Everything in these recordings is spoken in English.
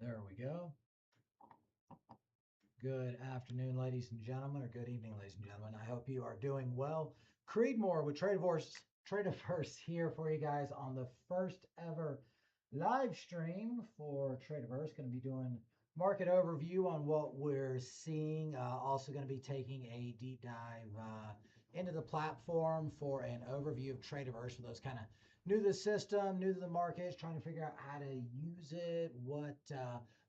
There we go. Good afternoon, ladies and gentlemen, or good evening, ladies and gentlemen. I hope you are doing well. Creedmoor with Tradeverse here for you guys on the first ever live stream for Tradeverse. Going to be doing market overview on what we're seeing. Also going to be taking a deep dive into the platform for an overview of Tradeverse for those kind of new to the system, new to the markets, trying to figure out how to use it,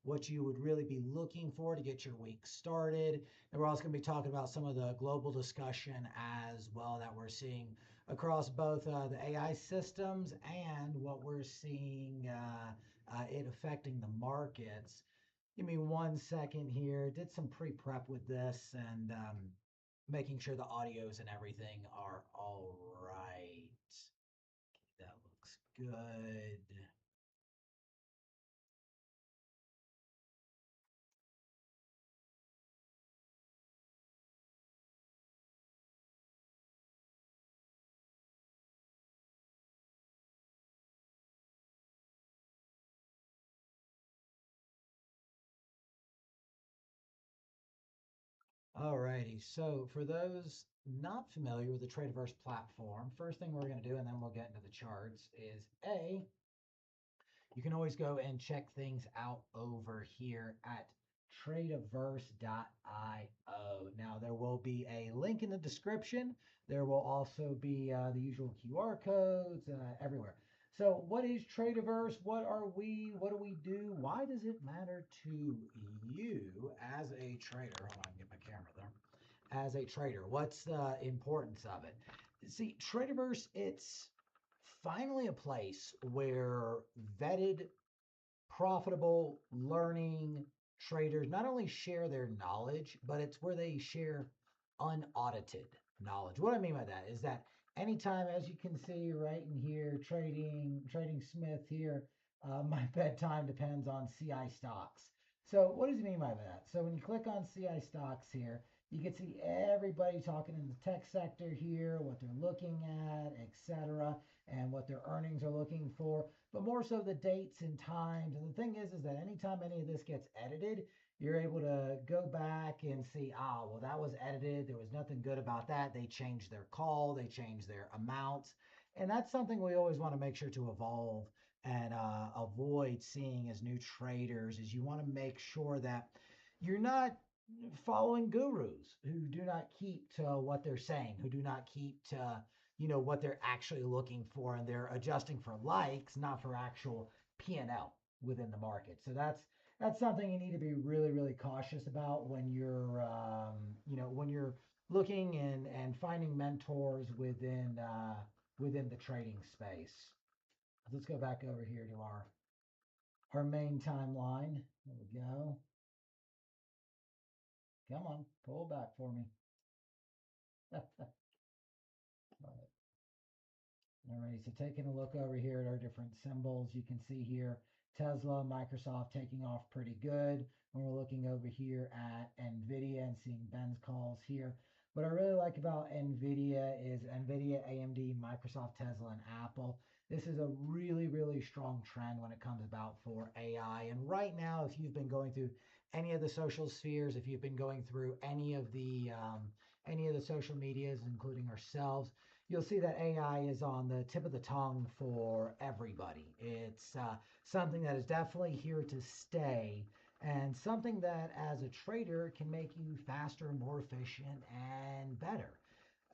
what you would really be looking for to get your week started. And we're also going to be talking about some of the global discussion as well that we're seeing across both the AI systems and what we're seeing it affecting the markets. Give me 1 second here. Did some pre-prep with this and making sure the audios and everything are all right. That looks good. Alrighty, so for those not familiar with the Tradeverse platform, first thing we're going to do, and then we'll get into the charts, is you can always go and check things out over here at tradeaverse.io. Now, there will be a link in the description. There will also be the usual QR codes everywhere. So, what is Tradeaverse? What are we? What do we do? Why does it matter to you as a trader? Hold on, get my camera there. As a trader, what's the importance of it? See, Tradeaverse, it's finally a place where vetted, profitable, learning traders not only share their knowledge, but it's where they share unaudited knowledge. What I mean by that is that anytime, as you can see right in here, trading Smith here, my bedtime depends on CI stocks. So what does he mean by that? So when you click on CI stocks here, you can see everybody talking in the tech sector here, what they're looking at, etc., and what their earnings are looking for, but more so the dates and times. And the thing is that anytime any of this gets edited, you're able to go back and see, well, that was edited. There was nothing good about that. They changed their call, they changed their amounts. And that's something we always want to make sure to evolve and avoid seeing as new traders is you want to make sure that you're not following gurus who do not keep to what they're saying, who do not keep to what they're actually looking for, and they're adjusting for likes, not for actual P&L within the market. So that's something you need to be really really cautious about when you're when you're looking and finding mentors within the trading space. Let's go back over here to our main timeline. There we go. Come on, pull back for me. Alrighty, so taking a look over here at our different symbols, you can see here Tesla, Microsoft taking off pretty good. When we're looking over here at NVIDIA and seeing Ben's calls here. What I really like about NVIDIA is NVIDIA, AMD, Microsoft, Tesla, and Apple. This is a really, really strong trend when it comes about for AI. And right now, if you've been going through any of the social spheres, if you've been going through any of the social medias, including ourselves, you'll see that AI is on the tip of the tongue for everybody. It's something that is definitely here to stay and something that as a trader can make you faster, more efficient, and better.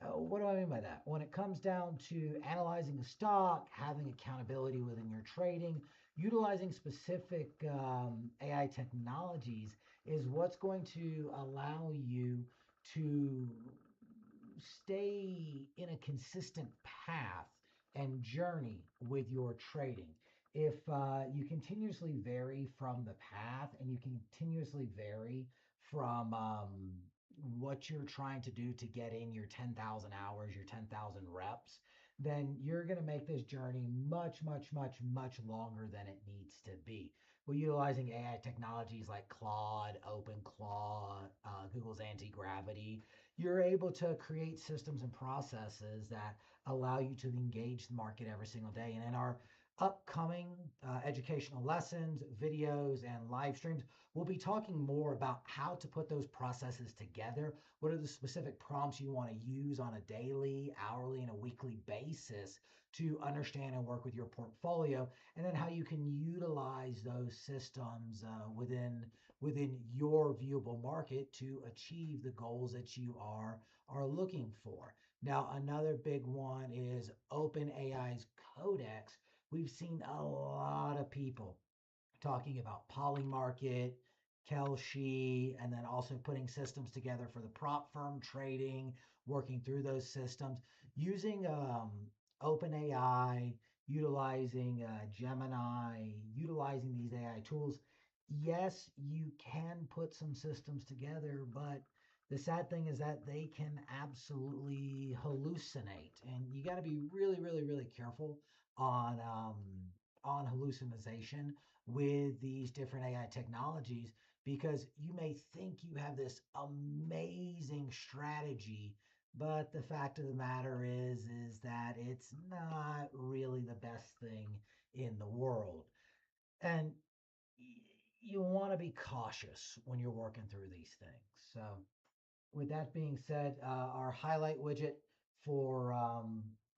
What do I mean by that? When it comes down to analyzing a stock, having accountability within your trading, utilizing specific AI technologies is what's going to allow you to stay in a consistent path and journey with your trading. If you continuously vary from the path and you continuously vary from what you're trying to do to get in your 10,000 hours, your 10,000 reps, then you're going to make this journey much, much, much, much longer than it needs to be. We're utilizing AI technologies like Claude, OpenClaw, Google's anti-gravity. You're able to create systems and processes that allow you to engage the market every single day. And in Upcoming educational lessons, videos, and live streams, we'll be talking more about how to put those processes together. What are the specific prompts you want to use on a daily, hourly, and a weekly basis to understand and work with your portfolio, and then how you can utilize those systems within your viewable market to achieve the goals that you are looking for. Now, another big one is OpenAI's Codex. We've seen a lot of people talking about Polymarket, Kelshi, and then also putting systems together for the prop firm trading, working through those systems, using OpenAI, utilizing Gemini, utilizing these AI tools. Yes, you can put some systems together, but the sad thing is that they can absolutely hallucinate, and you got to be really, really, really careful on hallucination with these different AI technologies, because you may think you have this amazing strategy, but the fact of the matter is that it's not really the best thing in the world. And you want to be cautious when you're working through these things. So with that being said, our highlight widget for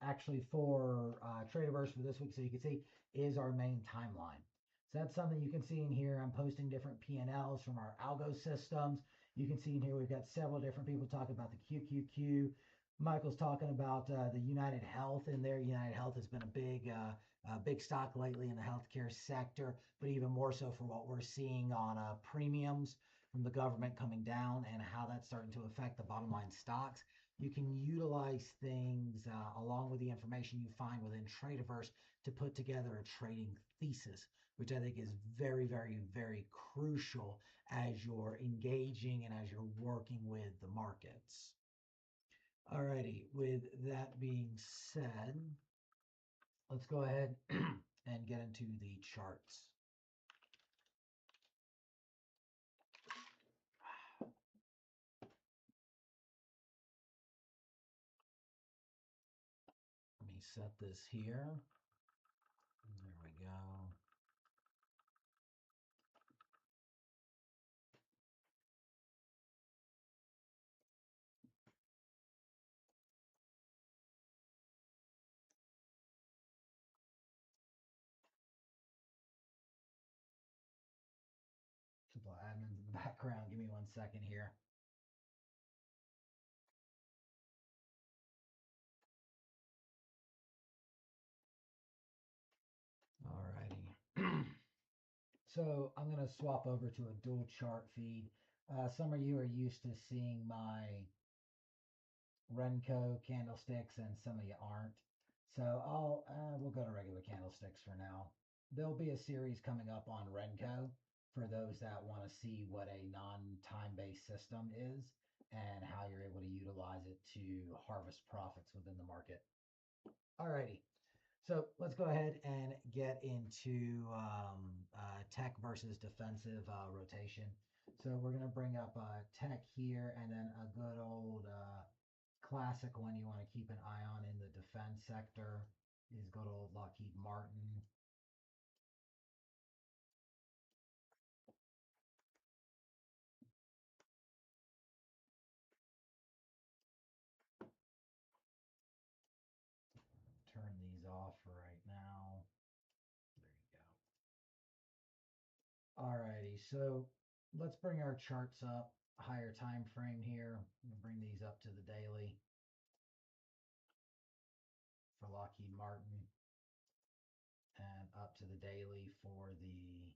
actually for Traderverse for this week, so you can see, is our main timeline. So that's something you can see in here. I'm posting different P&Ls from our algo systems. You can see in here we've got several different people talking about the QQQ. Michael's talking about the United Health in there. United Health has been a big stock lately in the healthcare sector, but even more so for what we're seeing on premiums from the government coming down and how that's starting to affect the bottom line stocks. You can utilize things along with the information you find within Traderverse to put together a trading thesis, which I think is very, very, very crucial as you're engaging and as you're working with the markets. Alrighty, with that being said, let's go ahead and get into the charts. Let me set this here. There we go. Simple admins in the background. Give me 1 second here. Alrighty. So I'm going to swap over to a dual chart feed. Some of you are used to seeing my Renko candlesticks, and some of you aren't. So we'll go to regular candlesticks for now. There'll be a series coming up on Renko for those that want to see what a non-time-based system is and how you're able to utilize it to harvest profits within the market. Alrighty. So let's go ahead and get into tech versus defensive rotation. So we're going to bring up tech here, and then a good old classic one you want to keep an eye on in the defense sector is good old Lockheed Martin. Turn these off for right now. There you go. Alrighty, so let's bring our charts up higher time frame here. We'll bring these up to the daily for Lockheed Martin and up to the daily for the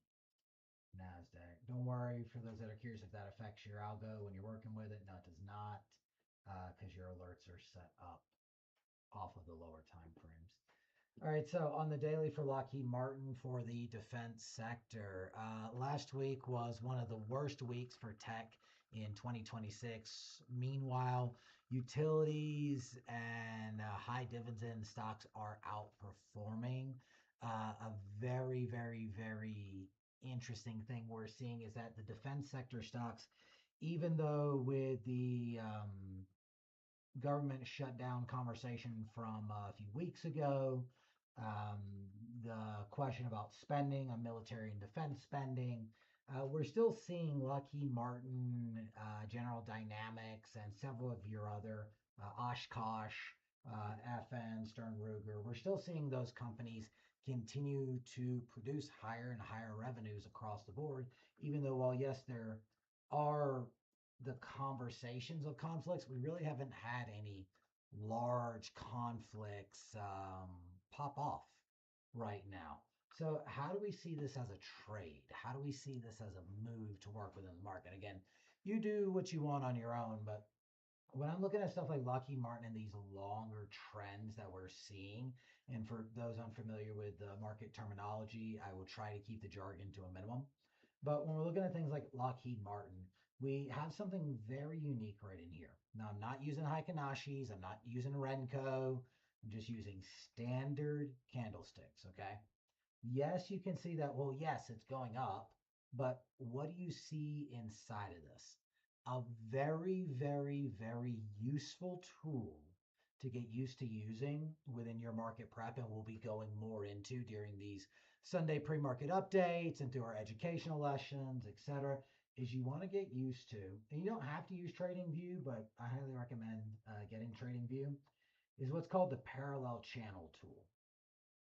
NASDAQ. Don't worry, for those that are curious if that affects your algo when you're working with it. No, it does not, because your alerts are set up off of the lower time frames. All right, so on the daily for Lockheed Martin for the defense sector, last week was one of the worst weeks for tech in 2026. Meanwhile, utilities and high dividend stocks are outperforming. A very, very, very interesting thing we're seeing is that the defense sector stocks, even though with the government shutdown conversation from a few weeks ago, um, the question about spending on military and defense spending. We're still seeing Lockheed Martin, General Dynamics, and several of your other Oshkosh, FN, Stern Ruger. We're still seeing those companies continue to produce higher and higher revenues across the board, even though, while yes, there are the conversations of conflicts, we really haven't had any large conflicts pop off right now. So, how do we see this as a trade? How do we see this as a move to work within the market? Again, you do what you want on your own, but when I'm looking at stuff like Lockheed Martin and these longer trends that we're seeing, and for those unfamiliar with the market terminology, I will try to keep the jargon to a minimum. But when we're looking at things like Lockheed Martin, we have something very unique right in here. Now, I'm not using Heikinashis, I'm not using Renko, I'm just using standard candlesticks, okay? Yes, you can see that, well, yes, it's going up, but what do you see inside of this? A very, very, very useful tool to get used to using within your market prep, and we'll be going more into during these Sunday pre-market updates and through our educational lessons, etc. Is you want to get used to, and you don't have to use TradingView, but I highly recommend getting TradingView, is what's called the parallel channel tool.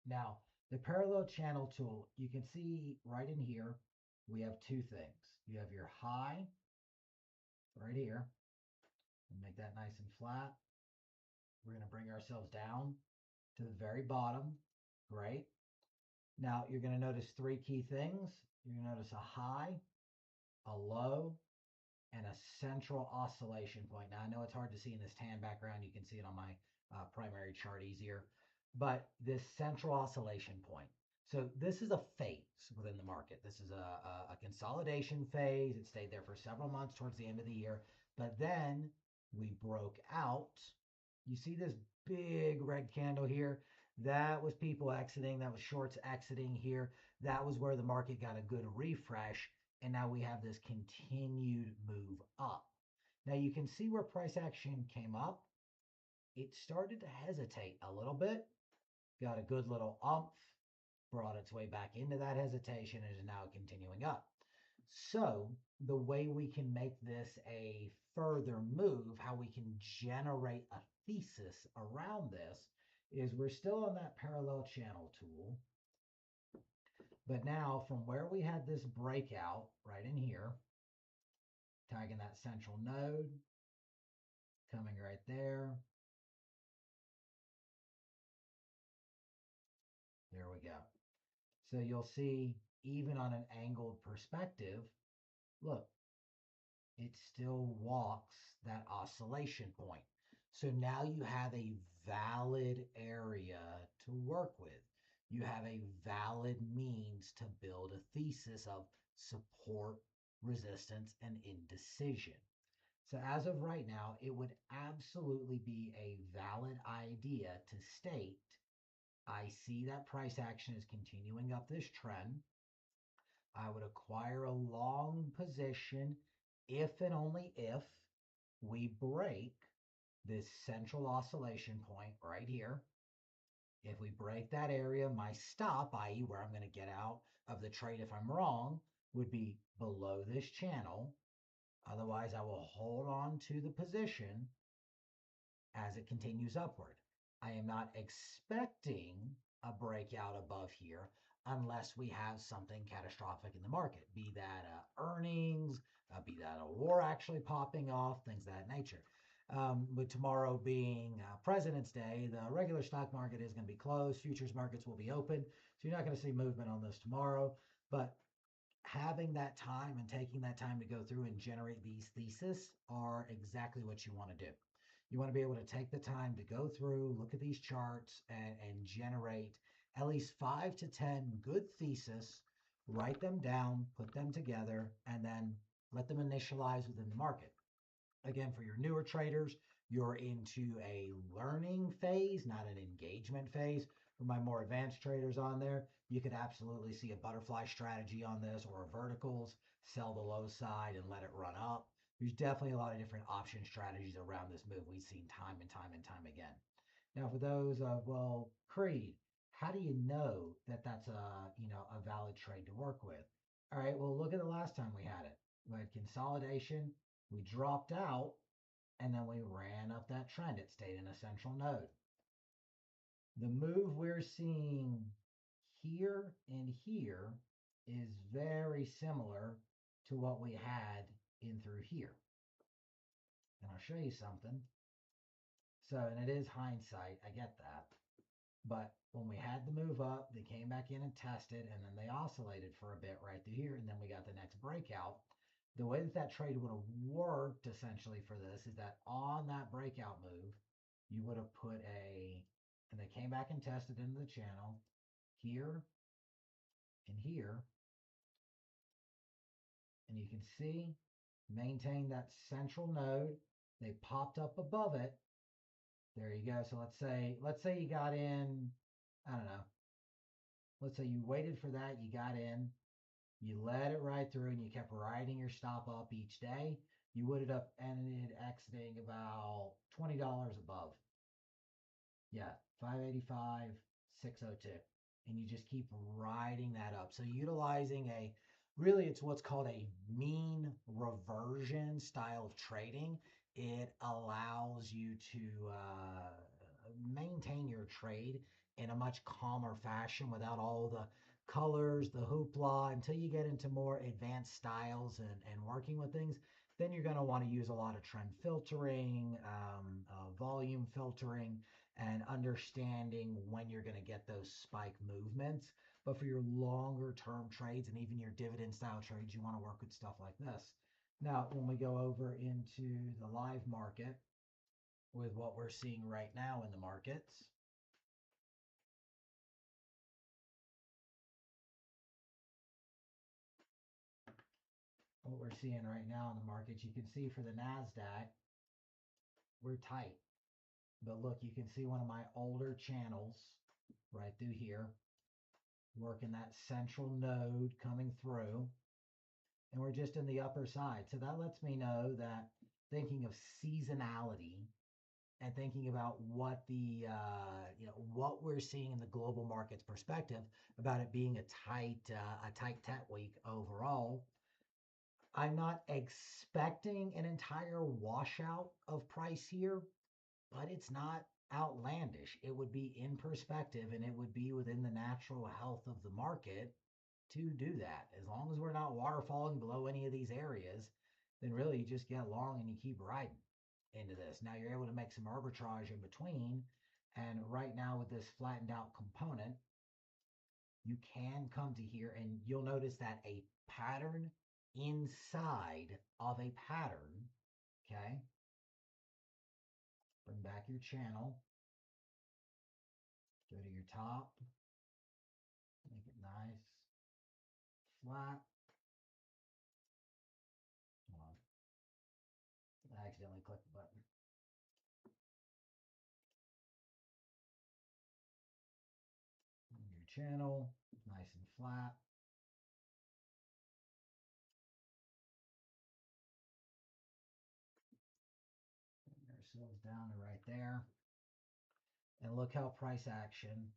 Now, the parallel channel tool, you can see right in here, we have two things. You have your high right here, and make that nice and flat. We're going to bring ourselves down to the very bottom. Great. Now, you're going to notice three key things. You're going to notice a high, a low, and a central oscillation point. Now, I know it's hard to see in this tan background. You can see it on my primary chart easier. But this central oscillation point. So this is a phase within the market. This is a consolidation phase. It stayed there for several months towards the end of the year. But then we broke out. You see this big red candle here? That was people exiting. That was shorts exiting here. That was where the market got a good refresh. And now we have this continued move up. Now you can see where price action came up. It started to hesitate a little bit, got a good little umph, brought its way back into that hesitation, and is now continuing up. So the way we can make this a further move, how we can generate a thesis around this, is we're still on that parallel channel tool. But now from where we had this breakout right in here, tagging that central node, coming right there. There we go. So you'll see even on an angled perspective, look, it still walks that oscillation point. So now you have a valid area to work with. You have a valid means to build a thesis of support, resistance, and indecision. So as of right now, it would absolutely be a valid idea to state, I see that price action is continuing up this trend. I would acquire a long position if and only if we break this central oscillation point right here. If we break that area, my stop, i.e. where I'm going to get out of the trade if I'm wrong, would be below this channel. Otherwise, I will hold on to the position as it continues upward. I am not expecting a breakout above here unless we have something catastrophic in the market, be that earnings, be that a war actually popping off, things of that nature. With tomorrow being President's Day, the regular stock market is going to be closed. Futures markets will be open. So you're not going to see movement on this tomorrow. But having that time and taking that time to go through and generate these theses are exactly what you want to do. You want to be able to take the time to go through, look at these charts, and generate at least 5 to 10 good theses, write them down, put them together, and then let them initialize within the market. Again, for your newer traders, you're into a learning phase, not an engagement phase. For my more advanced traders on there, you could absolutely see a butterfly strategy on this or a verticals, sell the low side and let it run up. There's definitely a lot of different option strategies around this move we've seen time and time and time again. Now, for those of, well, Creed, how do you know that that's a valid trade to work with? All right, well, look at the last time we had it. We had consolidation, we dropped out, and then we ran up that trend. It stayed in a central node. The move we're seeing here and here is very similar to what we had in through here. And I'll show you something. So, and it is hindsight, I get that. But when we had the move up, they came back in and tested, and then they oscillated for a bit right through here, and then we got the next breakout. The way that that trade would have worked essentially for this is that on that breakout move, you would have put and they came back and tested into the channel here and here. And you can see, maintain that central node. They popped up above it. There you go. So let's say you got in, I don't know. Let's say you waited for that, you got in, you let it ride through, and you kept riding your stop up each day. You would have ended exiting about $20 above. Yeah, 585, 602. And you just keep riding that up. So utilizing really it's what's called a mean reversion style of trading. It allows you to maintain your trade in a much calmer fashion without all the colors, the hoopla, until you get into more advanced styles and working with things. Then you're going to want to use a lot of trend filtering, volume filtering, and understanding when you're going to get those spike movements. But for your longer term trades and even your dividend style trades, you want to work with stuff like this. Now, when we go over into the live market with what we're seeing right now in the markets, what we're seeing right now in the markets, you can see for the NASDAQ, we're tight. But look, you can see one of my older channels right through here, working that central node coming through. And we're just in the upper side. So that lets me know that thinking of seasonality and thinking about what what we're seeing in the global markets perspective about it being a tight tech week overall. I'm not expecting an entire washout of price here, but it's not outlandish. It would be in perspective and it would be within the natural health of the market to do that. As long as we're not waterfalling below any of these areas, then really you just get long and you keep riding into this. Now you're able to make some arbitrage in between. And right now with this flattened out component, you can come to here and you'll notice that a pattern inside of a pattern, okay? Bring back your channel. Go to your top. Make it nice. Flat. Hold on. I accidentally clicked the button. Your channel, nice and flat. Bring ourselves down to right there. And look how price action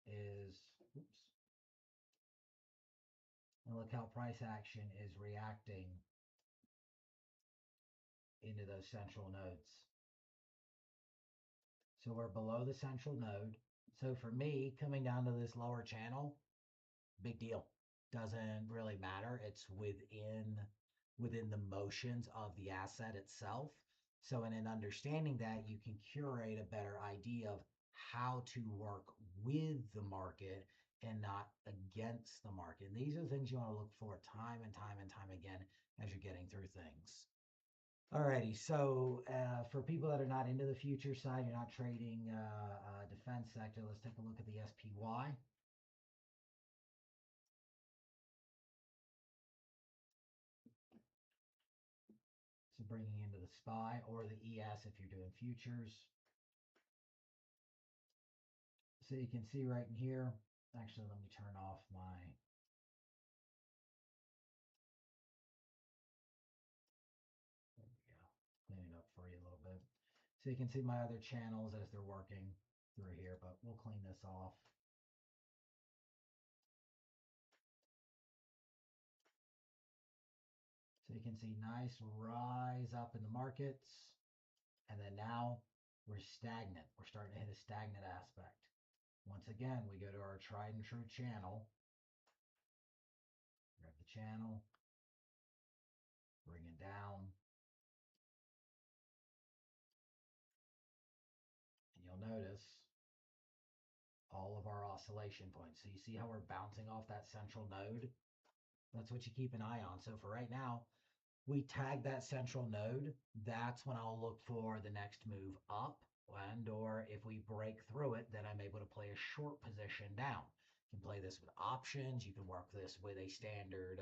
is, oops. And look how price action is reacting into those central nodes. So we're below the central node. So for me, coming down to this lower channel, big deal. Doesn't really matter. It's within the motions of the asset itself. So in an understanding that, you can curate a better idea of how to work with the market and not against the market. And these are the things you want to look for time and time and time again as you're getting through things. Alrighty, so for people that are not into the future side, you're not trading defense sector, let's take a look at the SPY. So bringing into the SPY or the ES if you're doing futures. So you can see right in here, actually let me turn off my, there we go, clean it up for you a little bit. So you can see my other channels as they're working through here, but we'll clean this off. can see nice rise up in the markets. And then now we're stagnant. We're starting to hit a stagnant aspect. Once again, we go to our tried and true channel. Grab the channel. Bring it down. And you'll notice all of our oscillation points. So you see how we're bouncing off that central node? That's what you keep an eye on. So for right now, we tag that central node. That's when I'll look for the next move up, and or if we break through it, then I'm able to play a short position down. You can play this with options. You can work this with a standard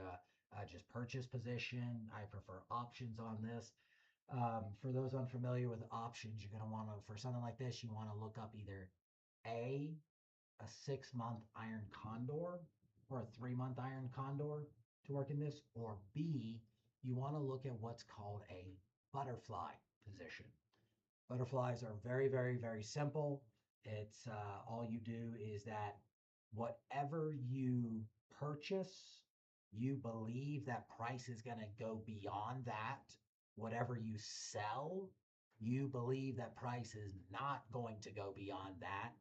just purchase position. I prefer options on this. For those unfamiliar with options, you're going to want to, for something like this, you want to look up either a 6-month iron condor or a 3-month iron condor to work in this, or B, you want to look at what's called a butterfly position. Butterflies are very, very, very simple. It's all you do is that whatever you purchase, you believe that price is going to go beyond that. Whatever you sell, you believe that price is not going to go beyond that.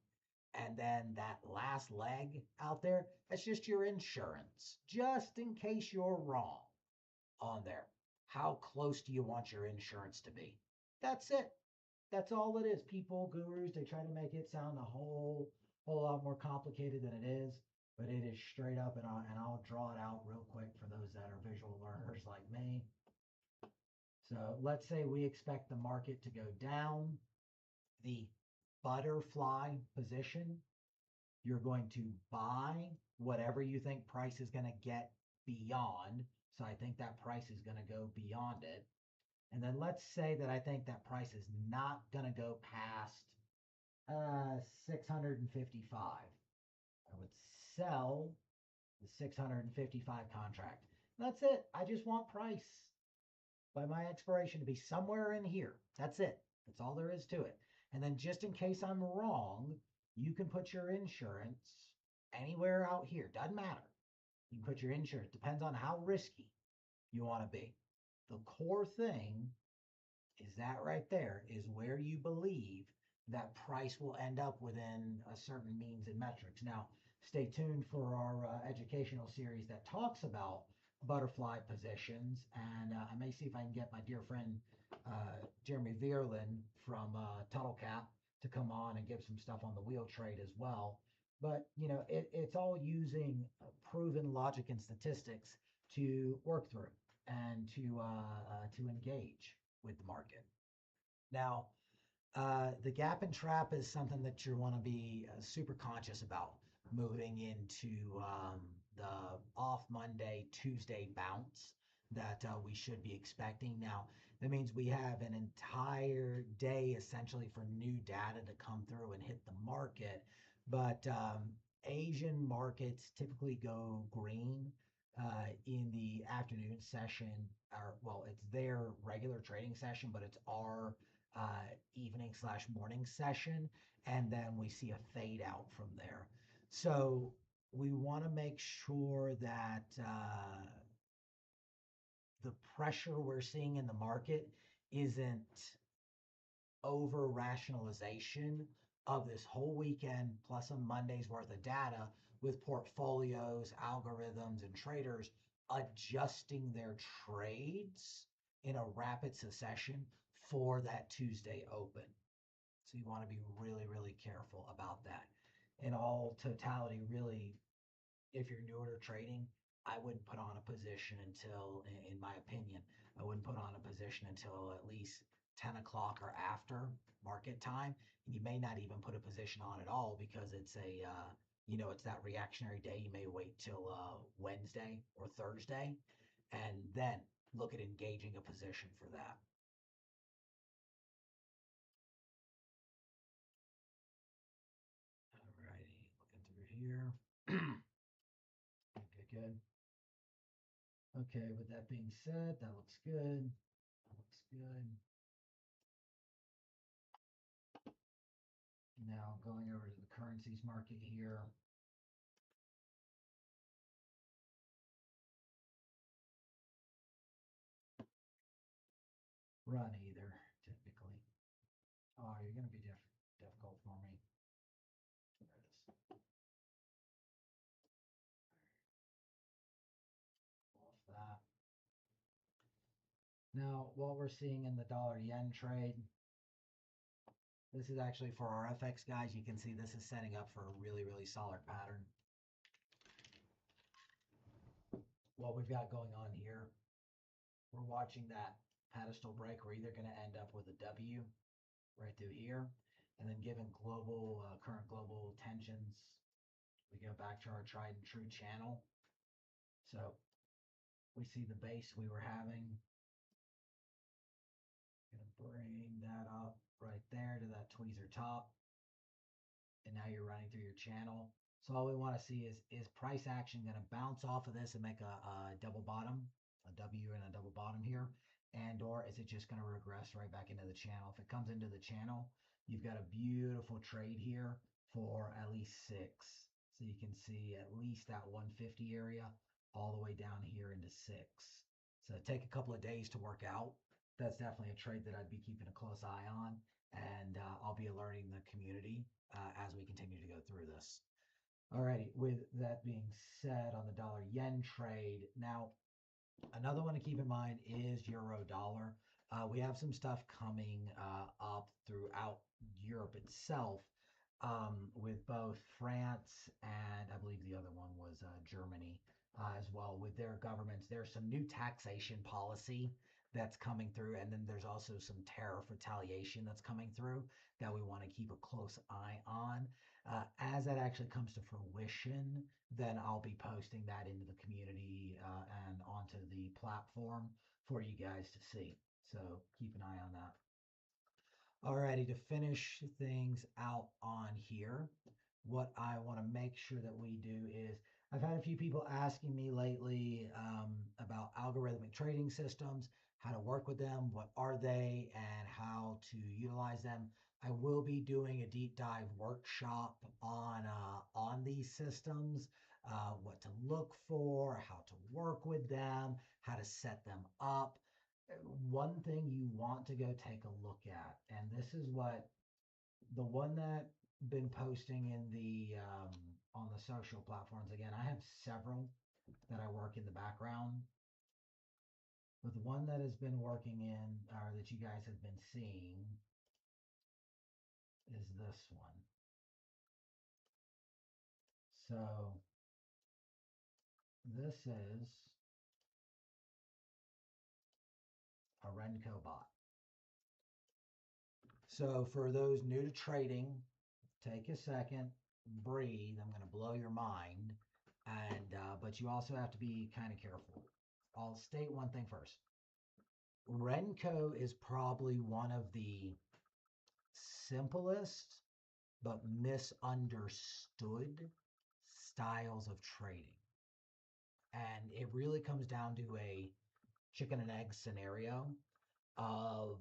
And then that last leg out there, that's just your insurance, just in case you're wrong on there. How close do you want your insurance to be? That's it. That's all it is. People, gurus, they try to make it sound a whole lot more complicated than it is, but it is straight up, and I'll draw it out real quick for those that are visual learners like me. So let's say we expect the market to go down. The butterfly position, you're going to buy whatever you think price is going to get beyond. So I think that price is going to go beyond it. And then let's say that I think that price is not going to go past 655. I would sell the 655 contract. That's it. I just want price by my expiration to be somewhere in here. That's it. That's all there is to it. And then just in case I'm wrong, you can put your insurance anywhere out here. Doesn't matter. You can put your insurance. Depends on how risky you want to be. The core thing is that right there is where you believe that price will end up within a certain means and metrics. Now, stay tuned for our educational series that talks about butterfly positions. And I may see if I can get my dear friend Jeremy Vierlin from TuttleCap to come on and give some stuff on the wheel trade as well. But, you know, it's all using proven logic and statistics to work through and to engage with the market. Now, the gap and trap is something that you want to be super conscious about moving into the off Monday, Tuesday bounce that we should be expecting. Now, that means we have an entire day essentially for new data to come through and hit the market. But Asian markets typically go green in the afternoon session, or well, it's their regular trading session, but it's our evening/morning session, and then we see a fade out from there. So we want to make sure that the pressure we're seeing in the market isn't over rationalization of this whole weekend plus a Monday's worth of data, with portfolios, algorithms, and traders adjusting their trades in a rapid succession for that Tuesday open. So you want to be really, really careful about that. In all totality, really, if you're newer to trading, I wouldn't put on a position until, in my opinion, I wouldn't put on a position until at least 10 o'clock or after market time. And you may not even put a position on at all because it's a, it's that reactionary day. You may wait till Wednesday or Thursday and then look at engaging a position for that. Alrighty, looking through here. Okay, good. Okay, with that being said, that looks good. That looks good. Now going over to the currencies market here. run either, typically. Oh, you're going to be difficult for me. There it is. Off that. Now, what we're seeing in the dollar yen trade, this is actually for our FX guys. You can see this is setting up for a really, really solid pattern. What we've got going on here, we're watching that pedestal break. We're either going to end up with a W right through here, and then given current global tensions, we go back to our tried and true channel. So we see the base we were having. Gonna bring that up right there to that tweezer top. And now you're running through your channel. So all we want to see is price action going to bounce off of this and make a double bottom, a W and a double bottom here? And or is it just going to regress right back into the channel? If it comes into the channel, you've got a beautiful trade here for at least 6. So you can see at least that 150 area all the way down here into 6. So take a couple of days to work out. That's definitely a trade that I'd be keeping a close eye on. And I'll be alerting the community as we continue to go through this. Alrighty, with that being said on the dollar yen trade, now another one to keep in mind is euro dollar. We have some stuff coming up throughout Europe itself with both France and I believe the other one was Germany as well with their governments. There's some new taxation policy that's coming through, and then there's also some tariff retaliation that's coming through that we want to keep a close eye on. As that actually comes to fruition, then I'll be posting that into the community and onto the platform for you guys to see. So keep an eye on that. Alrighty, to finish things out on here, what I want to make sure that we do is I've had a few people asking me lately about algorithmic trading systems, how to work with them, what are they, and how to utilize them. I will be doing a deep dive workshop on these systems, what to look for, how to work with them, how to set them up. One thing you want to go take a look at, and this is what the one that been posting in the on the social platforms. Again, I have several that I work in the background, but the one that has been working in or that you guys have been seeing is this one. So this is a Renko bot. So for those new to trading, take a second, breathe. I'm going to blow your mind, and but you also have to be kind of careful. I'll state one thing first. Renko is probably one of the simplest but misunderstood styles of trading. And it really comes down to a chicken and egg scenario of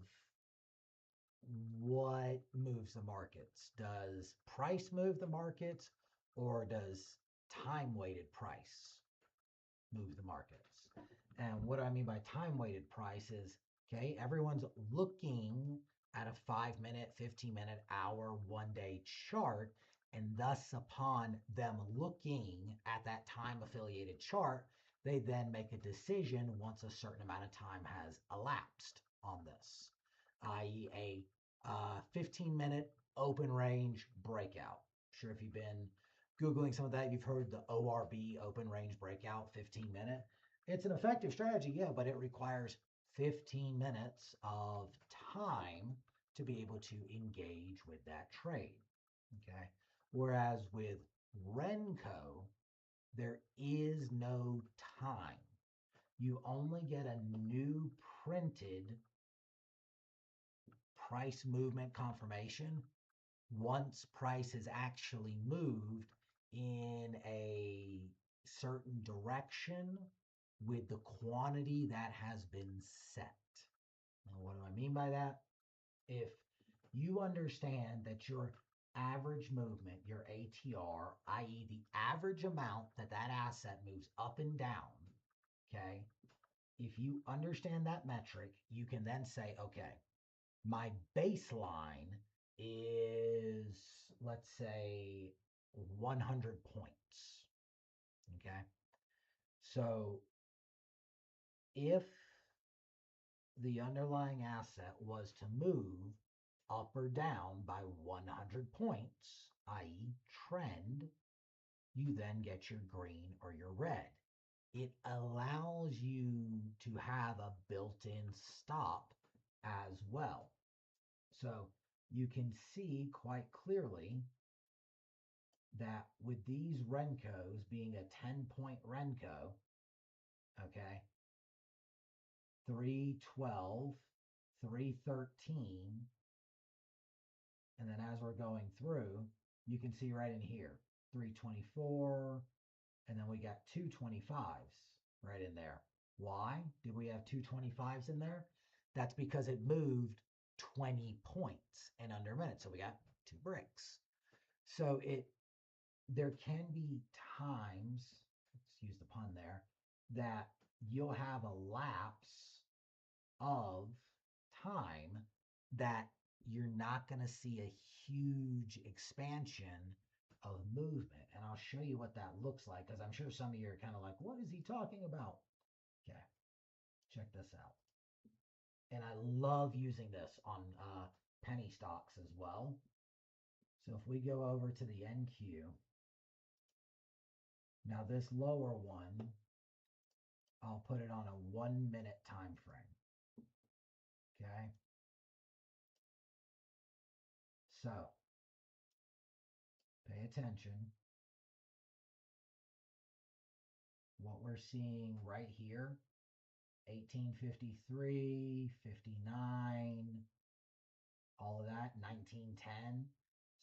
what moves the markets. Does price move the markets, or does time weighted price move the markets? And what I mean by time weighted price is, okay, everyone's looking at a 5-minute, 15-minute, hour, 1-day chart. And thus, upon them looking at that time affiliated chart, they then make a decision once a certain amount of time has elapsed on this, i.e., a 15-minute open range breakout. I'm sure if you've been Googling some of that, you've heard the ORB, open range breakout, 15-minute. It's an effective strategy, yeah, but it requires 15 minutes of time to be able to engage with that trade, okay? Whereas with Renko, there is no time. You only get a new printed price movement confirmation once price has actually moved in a certain direction with the quantity that has been set. Now, what do I mean by that? If you understand that your average movement, your ATR, i.e. the average amount that that asset moves up and down, okay, if you understand that metric, you can then say, okay, my baseline is, let's say, 100 points. Okay. So if the underlying asset was to move up or down by 100 points, i.e., trend, you then get your green or your red. It allows you to have a built in stop as well. So you can see quite clearly that with these Rencos being a 10-point Renco, okay, 312, 313, and then as we're going through, you can see right in here, 324, and then we got 225s right in there. Why did we have 225s in there? That's because it moved 20 points in under a minute. So we got 2 bricks. So there can be times, let's use the pun there, that you'll have a lapse of time that you're not going to see a huge expansion of movement. And I'll show you what that looks like, because I'm sure some of you are kind of like, what is he talking about? Okay, check this out. And I love using this on penny stocks as well. So if we go over to the NQ, now this lower one, I'll put it on a 1 minute time frame. Okay. So pay attention. What we're seeing right here, 1853, 59, all of that, 1910.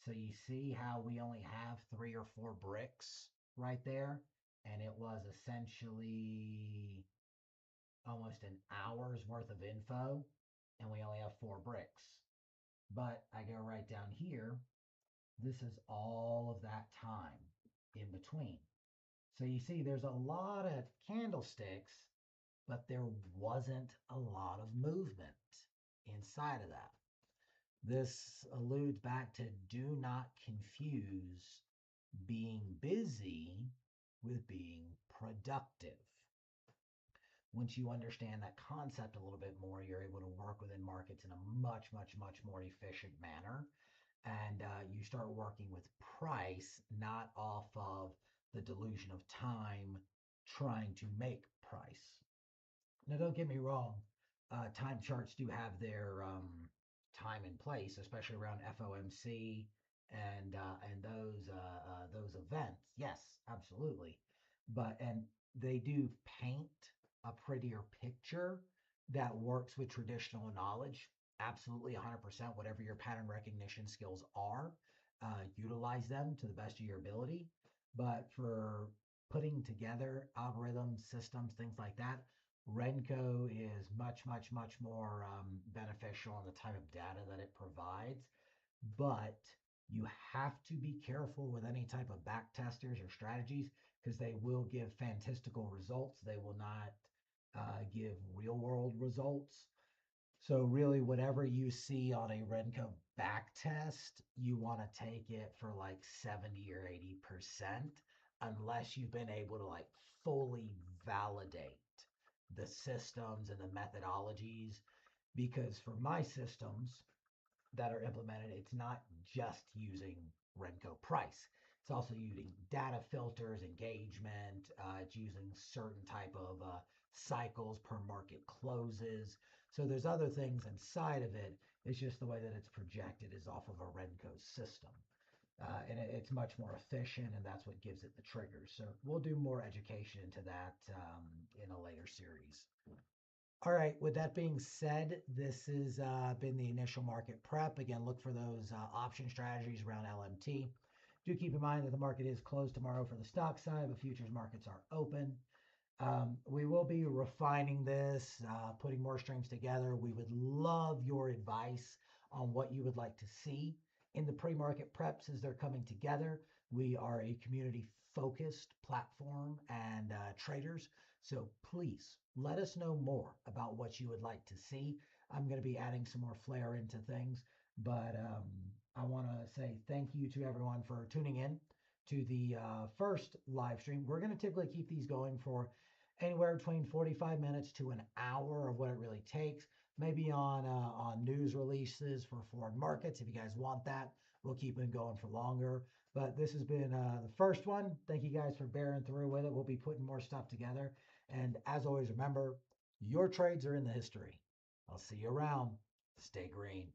So you see how we only have 3 or 4 bricks right there, and it was essentially almost an hour's worth of info, and we only have 4 bricks. But I go right down here, this is all of that time in between. So you see there's a lot of candlesticks, but there wasn't a lot of movement inside of that. This alludes back to do not confuse being busy with being productive. Once you understand that concept a little bit more, you're able to work within markets in a much, much, much more efficient manner. And you start working with price, not off of the delusion of time trying to make price. Now, don't get me wrong, time charts do have their time and place, especially around FOMC and those events. Yes, absolutely. And they do paint a prettier picture that works with traditional knowledge. Absolutely, 100%. Whatever your pattern recognition skills are, utilize them to the best of your ability. But for putting together algorithms, systems, things like that, Renko is much, much, much more beneficial on the type of data that it provides. But you have to be careful with any type of back testers or strategies, because they will give fantastical results. They will not give real world results. So really, whatever you see on a Renko back test, you want to take it for like 70 or 80%, unless you've been able to like fully validate the systems and the methodologies. Because for my systems that are implemented, it's not just using Renko price. It's also using data filters, engagement. It's using certain type of cycles per market closes. So there's other things inside of it. It's just the way that it's projected is off of a Renko system. And it's much more efficient, and that's what gives it the triggers. So we'll do more education into that in a later series. All right, with that being said, this has been the initial market prep. Again, look for those option strategies around LMT. Do keep in mind that the market is closed tomorrow for the stock side, but futures markets are open. We will be refining this, putting more streams together. We would love your advice on what you would like to see in the pre-market preps as they're coming together. We are a community-focused platform and traders. So please let us know more about what you would like to see. I'm going to be adding some more flair into things, but I want to say thank you to everyone for tuning in to the first live stream. We're going to typically keep these going for anywhere between 45 minutes to an hour of what it really takes. Maybe on news releases for foreign markets. If you guys want that, we'll keep it going for longer. But this has been the first one. Thank you guys for bearing through with it. We'll be putting more stuff together. And as always, remember, your trades are in the history. I'll see you around. Stay green.